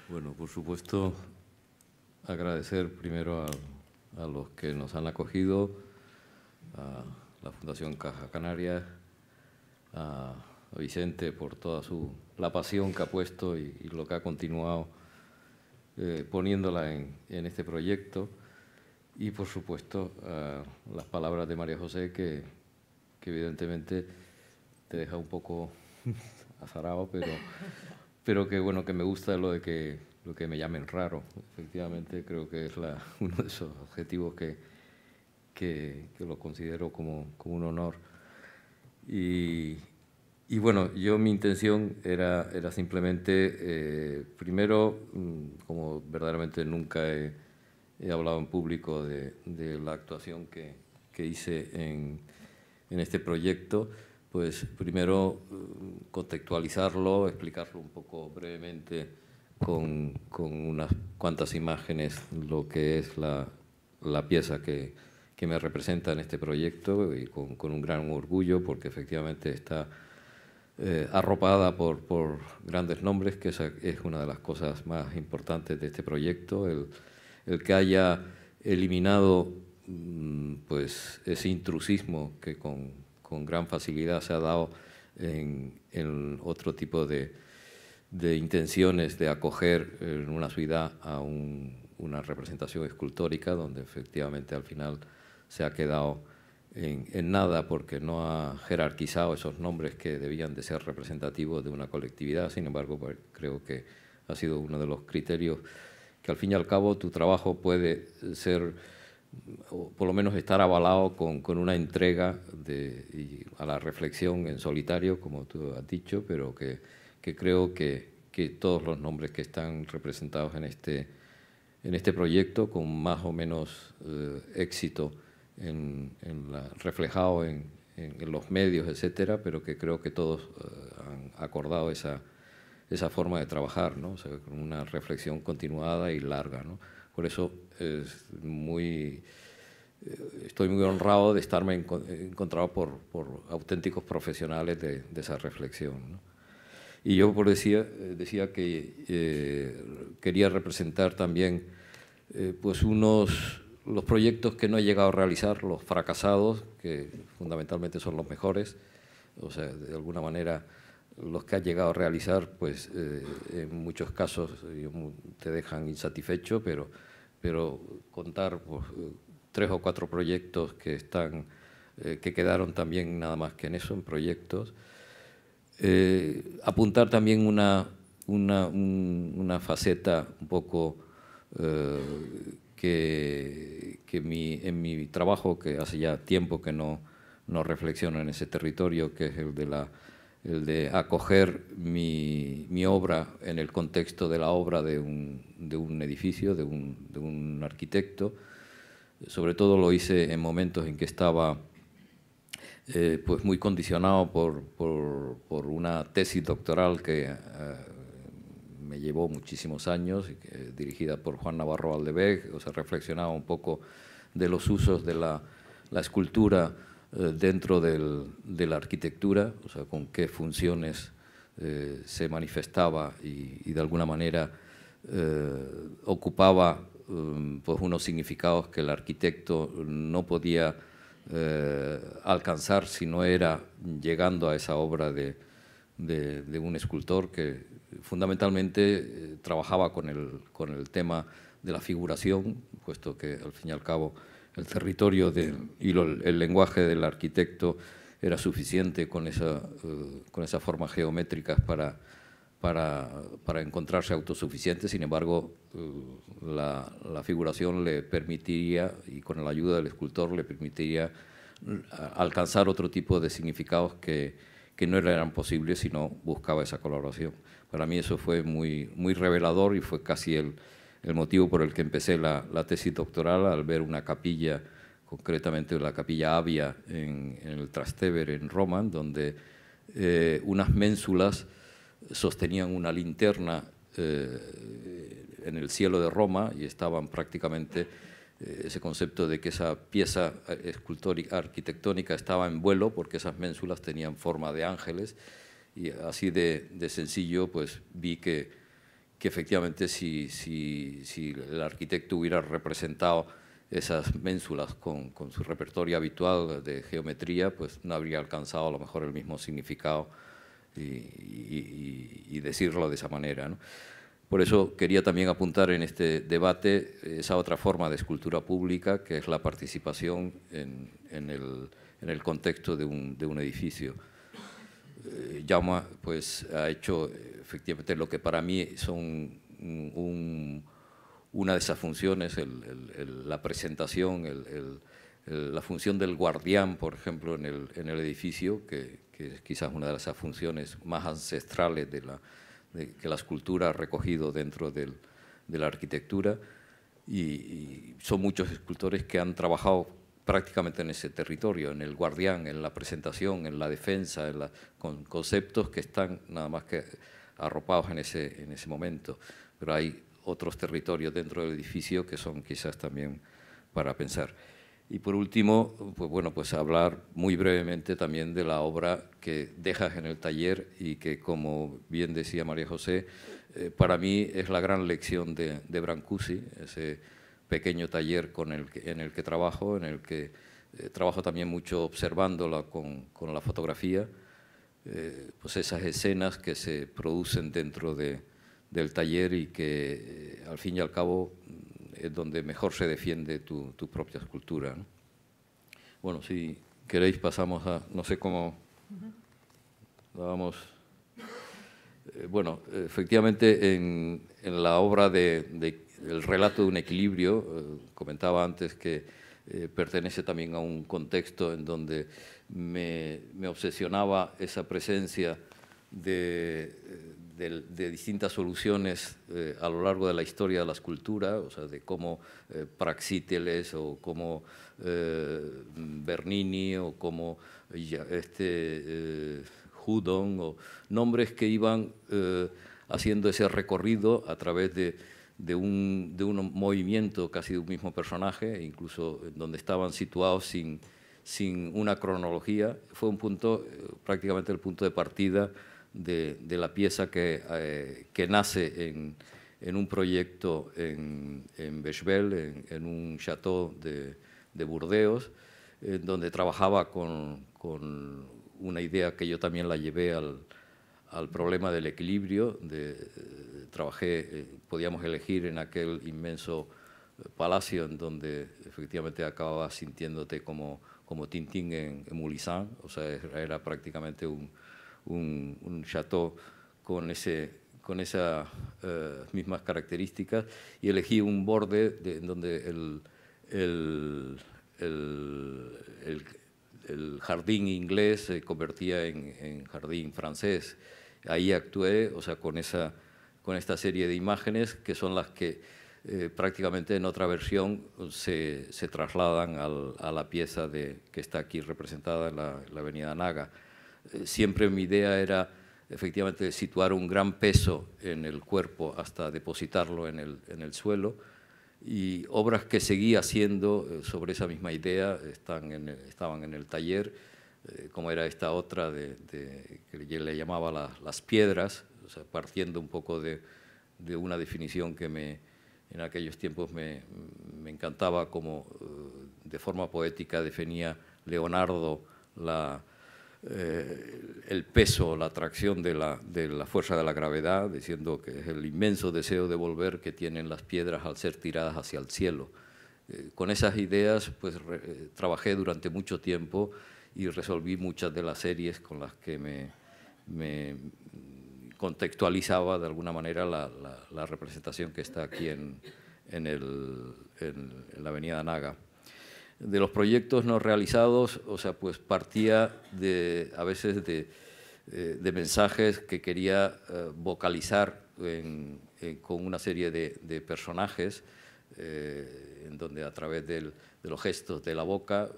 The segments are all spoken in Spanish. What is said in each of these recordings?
Bueno, por supuesto, agradecer primero a los que nos han acogido, a la Fundación Caja Canarias, a Vicente por toda la pasión que ha puesto y lo que ha continuado poniéndola en este proyecto. Y, por supuesto, las palabras de María José, que evidentemente te deja un poco azarado, pero que, bueno, que me gusta lo que me llamen raro. Efectivamente, creo que es uno de esos objetivos que lo considero como un honor. Y bueno, mi intención era simplemente, primero, como verdaderamente nunca he hablado en público de la actuación que hice en este proyecto, pues primero contextualizarlo, explicarlo un poco brevemente con unas cuantas imágenes lo que es la pieza que me representa en este proyecto, y con un gran orgullo, porque efectivamente está arropada por grandes nombres, que esa es una de las cosas más importantes de este proyecto, el que haya eliminado pues ese intrusismo que con gran facilidad se ha dado en otro tipo de intenciones de acoger en una ciudad a una representación escultórica, donde efectivamente al final se ha quedado en nada, porque no ha jerarquizado esos nombres que debían de ser representativos de una colectividad. Sin embargo, pues, creo que ha sido uno de los criterios que, al fin y al cabo, tu trabajo puede ser, o por lo menos estar avalado con una entrega a la reflexión en solitario, como tú has dicho, pero que creo que todos los nombres que están representados en este proyecto, con más o menos éxito reflejado en los medios, etcétera, pero que creo que todos han acordado esa forma de trabajar, ¿no? O sea, con una reflexión continuada y larga, ¿no? Por eso estoy muy honrado de estarme encontrado por auténticos profesionales de esa reflexión, ¿no? Y yo decía que quería representar también pues los proyectos que no he llegado a realizar, los fracasados, que fundamentalmente son los mejores. O sea, de alguna manera, los que has llegado a realizar, pues en muchos casos te dejan insatisfecho, pero contar pues, 3 o 4 proyectos que quedaron también nada más que en eso, en proyectos. Apuntar también una faceta un poco que en mi trabajo, que hace ya tiempo que no reflexiono en ese territorio, que es el de acoger mi obra en el contexto de la obra de un edificio, de un arquitecto. Sobre todo lo hice en momentos en que estaba pues muy condicionado por una tesis doctoral que me llevó muchísimos años, dirigida por Juan Navarro Valdeveg. O sea, reflexionaba un poco de los usos de la escultura dentro de la arquitectura, o sea, con qué funciones se manifestaba y de alguna manera ocupaba pues unos significados que el arquitecto no podía alcanzar si no era llegando a esa obra de un escultor que fundamentalmente trabajaba con el tema de la figuración, puesto que al fin y al cabo el territorio y el lenguaje del arquitecto era suficiente con esas formas geométricas para encontrarse autosuficiente. Sin embargo, la figuración le permitiría, y con la ayuda del escultor, le permitiría alcanzar otro tipo de significados que no eran posibles si no buscaba esa colaboración. Para mí eso fue muy revelador y fue casi el motivo por el que empecé la tesis doctoral, al ver una capilla, concretamente la capilla Avia en el Trastevere, en Roma, donde unas ménsulas sostenían una linterna en el cielo de Roma, y estaban prácticamente ese concepto de que esa pieza escultórica, arquitectónica, estaba en vuelo, porque esas ménsulas tenían forma de ángeles, y así de sencillo pues vi que que efectivamente si el arquitecto hubiera representado esas ménsulas con su repertorio habitual de geometría, pues no habría alcanzado a lo mejor el mismo significado y decirlo de esa manera, ¿no? Por eso quería también apuntar en este debate esa otra forma de escultura pública, que es la participación en el contexto de un edificio. Jaume pues, ha hecho efectivamente lo que para mí son una de esas funciones, la presentación, la función del guardián, por ejemplo, en el edificio, que es quizás una de esas funciones más ancestrales que la escultura ha recogido dentro de la arquitectura, y son muchos escultores que han trabajado prácticamente en ese territorio, en el guardián, en la presentación, en la defensa, con conceptos que están nada más que arropados en ese momento. Pero hay otros territorios dentro del edificio que son quizás también para pensar. Y por último, pues bueno, pues hablar muy brevemente también de la obra que dejas en el taller y que, como bien decía María José, para mí es la gran lección de Brancusi, ese pequeño taller en el que trabajo, en el que trabajo también mucho observándola con la fotografía, pues esas escenas que se producen dentro del taller y que al fin y al cabo es donde mejor se defiende tu propia escultura, ¿no? Bueno, si queréis pasamos a, no sé cómo vamos. Bueno, efectivamente en la obra el relato de un equilibrio, comentaba antes que pertenece también a un contexto en donde me obsesionaba esa presencia de distintas soluciones a lo largo de la historia de la escultura, o sea, de cómo Praxíteles o cómo Bernini o cómo Houdon, o nombres que iban haciendo ese recorrido a través de un movimiento casi de un mismo personaje, incluso donde estaban situados sin una cronología. Fue un punto, prácticamente el punto de partida de la pieza que nace en un proyecto en Bechbel, en un chateau de Burdeos, donde trabajaba con una idea que yo también la llevé al problema del equilibrio. Podíamos elegir en aquel inmenso palacio en donde efectivamente acababa sintiéndote como Tintín en Mulisan, o sea, era prácticamente un chateau con esas mismas características, y elegí un borde en donde el jardín inglés se convertía en jardín francés. Ahí actué, o sea, con esta serie de imágenes que son las que prácticamente en otra versión se trasladan a la pieza que está aquí representada en la Avenida Naga. Siempre mi idea era efectivamente situar un gran peso en el cuerpo hasta depositarlo en el suelo, y obras que seguí haciendo sobre esa misma idea estaban en el taller, como era esta otra que yo le llamaba las piedras, o sea, partiendo un poco de una definición que en aquellos tiempos me encantaba, como de forma poética definía Leonardo el peso, la atracción de la fuerza de la gravedad, diciendo que es el inmenso deseo de volver que tienen las piedras al ser tiradas hacia el cielo. Con esas ideas pues trabajé durante mucho tiempo y resolví muchas de las series con las que me contextualizaba de alguna manera la representación que está aquí en la Avenida Naga. De los proyectos no realizados, o sea, pues partía a veces de mensajes que quería vocalizar con una serie de personajes, en donde a través de los gestos de la boca,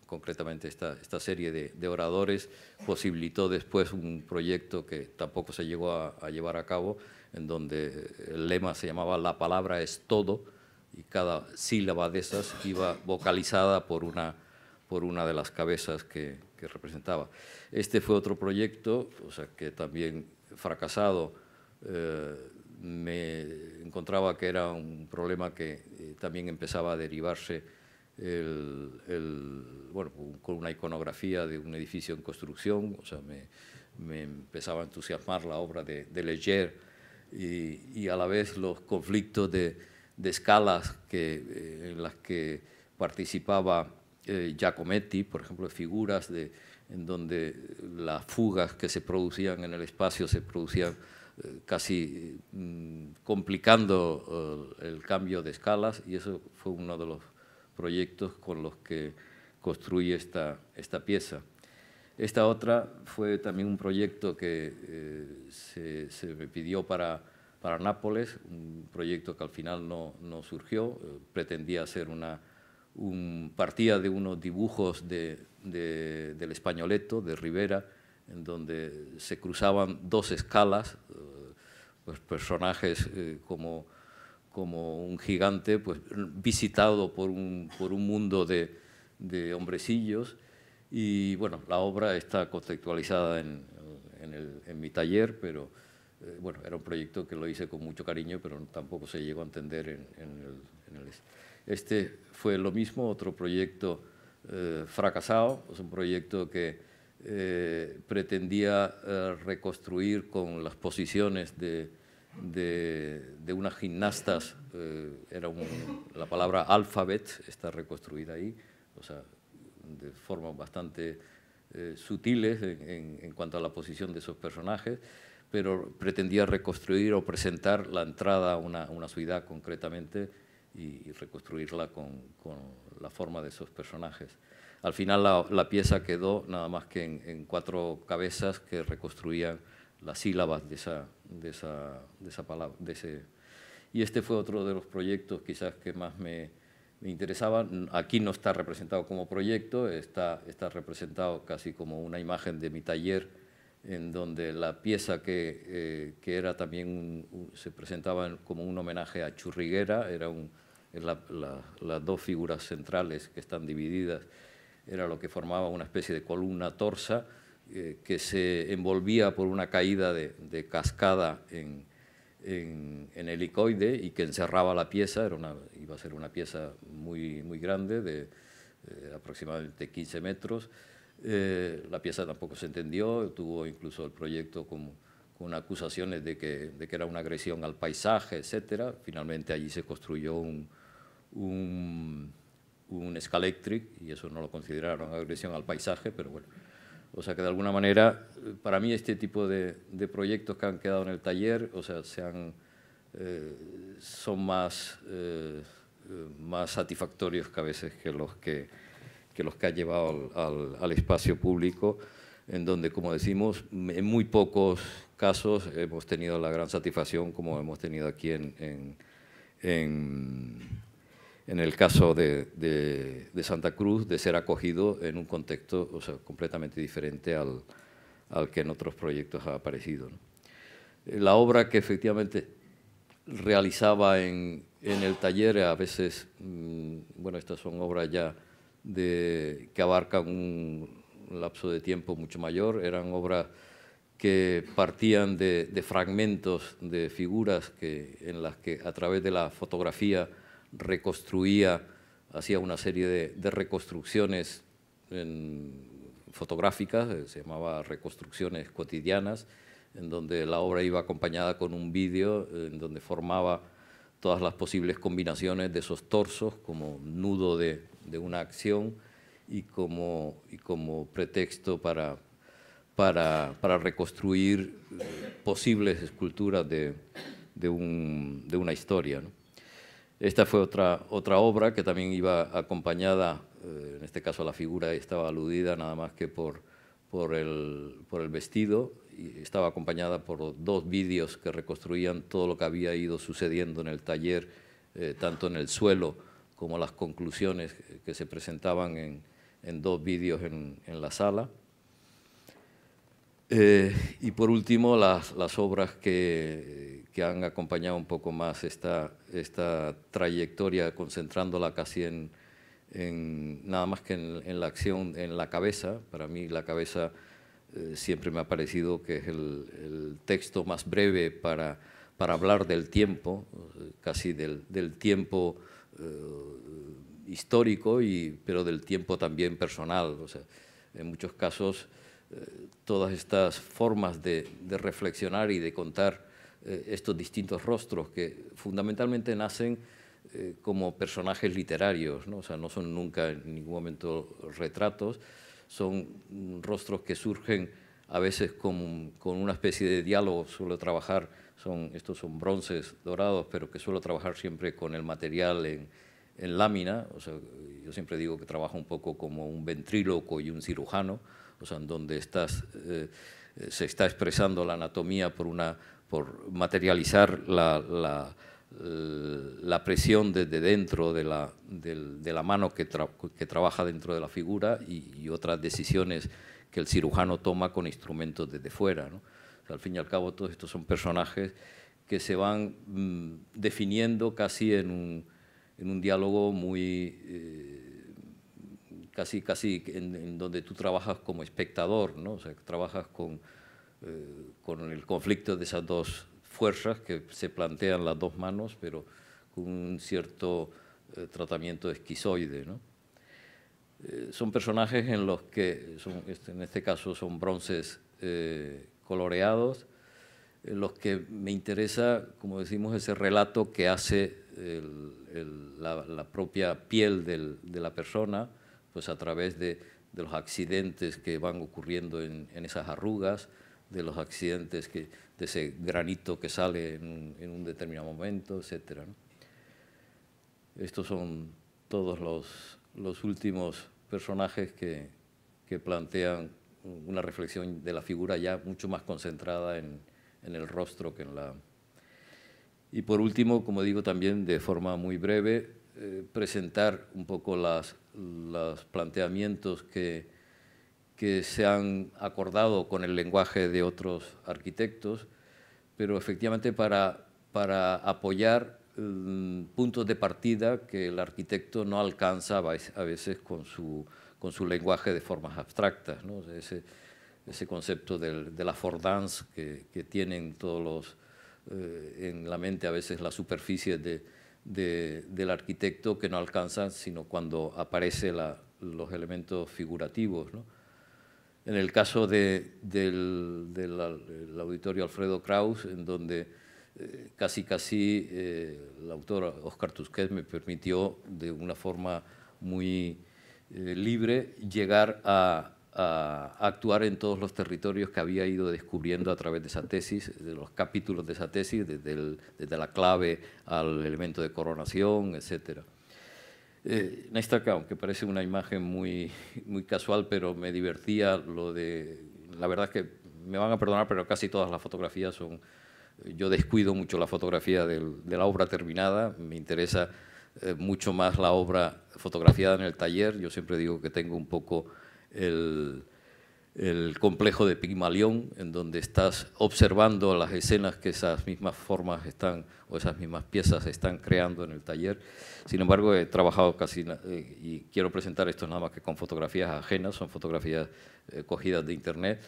concretamente esta serie de oradores, posibilitó después un proyecto que tampoco se llegó a llevar a cabo, en donde el lema se llamaba "La palabra es todo", y cada sílaba de esas iba vocalizada por una de las cabezas que representaba. Este fue otro proyecto, o sea, que también fracasado, me encontraba que era un problema que también empezaba a derivarse bueno, con una iconografía de un edificio en construcción. O sea, me empezaba a entusiasmar la obra de Leger y a la vez los conflictos de escalas en las que participaba Giacometti, por ejemplo, figuras en donde las fugas que se producían en el espacio se producían casi complicando el cambio de escalas, y eso fue uno de los proyectos con los que construí esta pieza. Esta otra fue también un proyecto que se me pidió para Nápoles, un proyecto que al final no surgió. Pretendía hacer partía de unos dibujos del Españoleto, de Rivera, en donde se cruzaban dos escalas, pues personajes como un gigante pues, visitado por un mundo de hombrecillos. Y bueno, la obra está contextualizada en mi taller, pero bueno, era un proyecto que lo hice con mucho cariño, pero tampoco se llegó a entender Este fue lo mismo, otro proyecto fracasado. Es un proyecto que pretendía reconstruir con las posiciones de unas gimnastas, la palabra alfabet está reconstruida ahí, o sea, de formas bastante sutiles en cuanto a la posición de esos personajes, pero pretendía reconstruir o presentar la entrada a una ciudad concretamente y reconstruirla con la forma de esos personajes. Al final la pieza quedó nada más que en 4 cabezas que reconstruían las sílabas de esa palabra. Y este fue otro de los proyectos quizás que más me interesaban. Aquí no está representado como proyecto, está representado casi como una imagen de mi taller, en donde la pieza que era también se presentaba como un homenaje a Churriguera, las 2 figuras centrales que están divididas, era lo que formaba una especie de columna torsa que se envolvía por una caída de cascada en helicoide y que encerraba la pieza. Iba a ser una pieza muy grande, de aproximadamente 15 metros. La pieza tampoco se entendió, tuvo incluso el proyecto con acusaciones de que era una agresión al paisaje, etcétera. Finalmente allí se construyó un Scalextric y eso no lo consideraron agresión al paisaje, pero bueno. O sea que de alguna manera, para mí este tipo de proyectos que han quedado en el taller, o sea, son más satisfactorios que a veces que los que ha llevado al espacio público, en donde, como decimos, en muy pocos casos hemos tenido la gran satisfacción como hemos tenido aquí en el caso de Santa Cruz, de ser acogido en un contexto, o sea, completamente diferente al que en otros proyectos ha aparecido, ¿no? La obra que efectivamente realizaba en el taller, a veces, bueno, estas son obras ya que abarcan un lapso de tiempo mucho mayor, eran obras que partían de fragmentos de figuras en las que a través de la fotografía hacía una serie de reconstrucciones fotográficas, se llamaba reconstrucciones cotidianas, en donde la obra iba acompañada con un vídeo en donde formaba todas las posibles combinaciones de esos torsos como nudo de una acción y como pretexto para reconstruir posibles esculturas de una historia, ¿no? Esta fue otra obra que también iba acompañada, en este caso la figura estaba aludida nada más que por el vestido, y estaba acompañada por 2 vídeos que reconstruían todo lo que había ido sucediendo en el taller, tanto en el suelo como las conclusiones que se presentaban en 2 vídeos en la sala. Y por último, las obras que han acompañado un poco más esta trayectoria, concentrándola casi nada más que en la acción, en la cabeza. Para mí la cabeza siempre me ha parecido que es el texto más breve para para hablar del tiempo, casi del tiempo histórico, pero del tiempo también personal. O sea, en muchos casos, todas estas formas de reflexionar y de contar estos distintos rostros que fundamentalmente nacen como personajes literarios, ¿no? O sea, no son nunca en ningún momento retratos, son rostros que surgen a veces con una especie de diálogo. Suelo trabajar, estos son bronces dorados, pero que suelo trabajar siempre con el material en lámina. O sea, yo siempre digo que trabajo un poco como un ventríloco y un cirujano, o sea, en donde se está expresando la anatomía por materializar la presión desde dentro de la mano que trabaja dentro de la figura y otras decisiones que el cirujano toma con instrumentos desde fuera, ¿no? O sea, al fin y al cabo, todos estos son personajes que se van definiendo casi en un diálogo muy casi en donde tú trabajas como espectador, ¿no? O sea, que trabajas con el conflicto de esas dos fuerzas que se plantean las dos manos, pero con un cierto tratamiento esquizoide, ¿no? Son personajes en los que, en este caso son bronces coloreados, en los que me interesa, como decimos, ese relato que hace la propia piel de la persona, pues a través de los accidentes que van ocurriendo en esas arrugas, de los accidentes de ese granito que sale en un determinado momento, etc., ¿no? Estos son todos los últimos personajes que plantean una reflexión de la figura ya mucho más concentrada en el rostro que en la... Y por último, como digo también de forma muy breve, presentar un poco los planteamientos que se han acordado con el lenguaje de otros arquitectos, pero efectivamente para apoyar puntos de partida que el arquitecto no alcanza a veces con su lenguaje de formas abstractas, ¿no? Ese concepto de la affordance que tienen todos en la mente a veces la superficie del arquitecto, que no alcanzan sino cuando aparecen los elementos figurativos, ¿no? En el caso del auditorio Alfredo Kraus, en donde casi el autor Óscar Tusquets me permitió de una forma muy libre llegar a actuar en todos los territorios que había ido descubriendo a través de esa tesis, de los capítulos de esa tesis, desde la clave al elemento de coronación, etc. En esta, aunque parece una imagen muy casual, pero me divertía la verdad es que me van a perdonar, pero casi todas las fotografías son... Yo descuido mucho la fotografía de la obra terminada, me interesa mucho más la obra fotografiada en el taller. Yo siempre digo que tengo un poco el complejo de Pigmalión, en donde estás observando las escenas que esas mismas formas o esas mismas piezas están creando en el taller. Sin embargo, he trabajado y quiero presentar esto nada más que con fotografías ajenas, son fotografías cogidas de internet,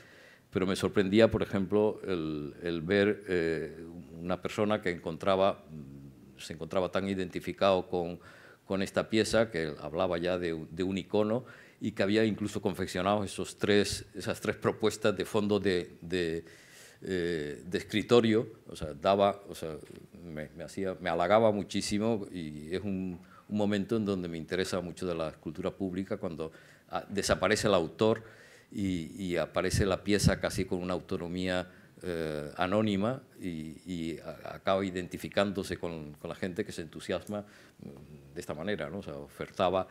pero me sorprendía, por ejemplo, el ver una persona que se encontraba tan identificado con esta pieza, que hablaba ya de un icono, y que había incluso confeccionado esas tres propuestas de fondo de escritorio. O sea, me halagaba muchísimo, y es un momento en donde me interesa mucho de la escultura pública, cuando desaparece el autor y aparece la pieza casi con una autonomía anónima y acaba identificándose con la gente que se entusiasma de esta manera, ¿no? O sea, ofertaba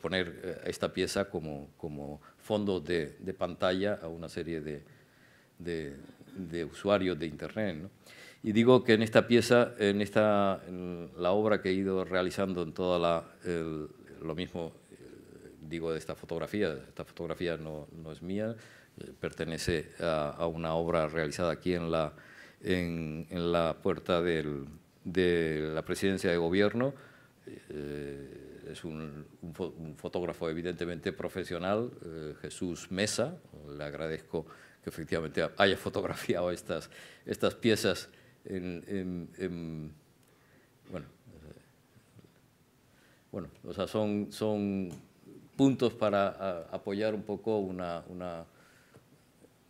poner esta pieza como fondo de pantalla a una serie de usuarios de Internet, ¿no? Y digo que en esta pieza, en la obra que he ido realizando en toda lo mismo, digo de esta fotografía no es mía, pertenece a una obra realizada aquí en la puerta de la Presidencia de Gobierno. Es un fotógrafo evidentemente profesional, Jesús Mesa. Le agradezco que efectivamente haya fotografiado estas piezas bueno, o sea, son puntos para apoyar un poco una...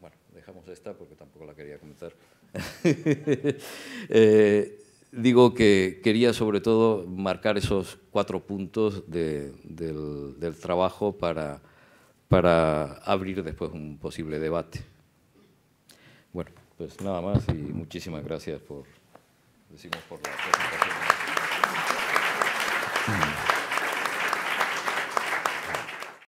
Bueno, dejamos esta porque tampoco la quería comentar. Digo que quería sobre todo marcar esos 4 puntos del trabajo para abrir después un posible debate. Bueno, pues nada más y muchísimas gracias por la presentación.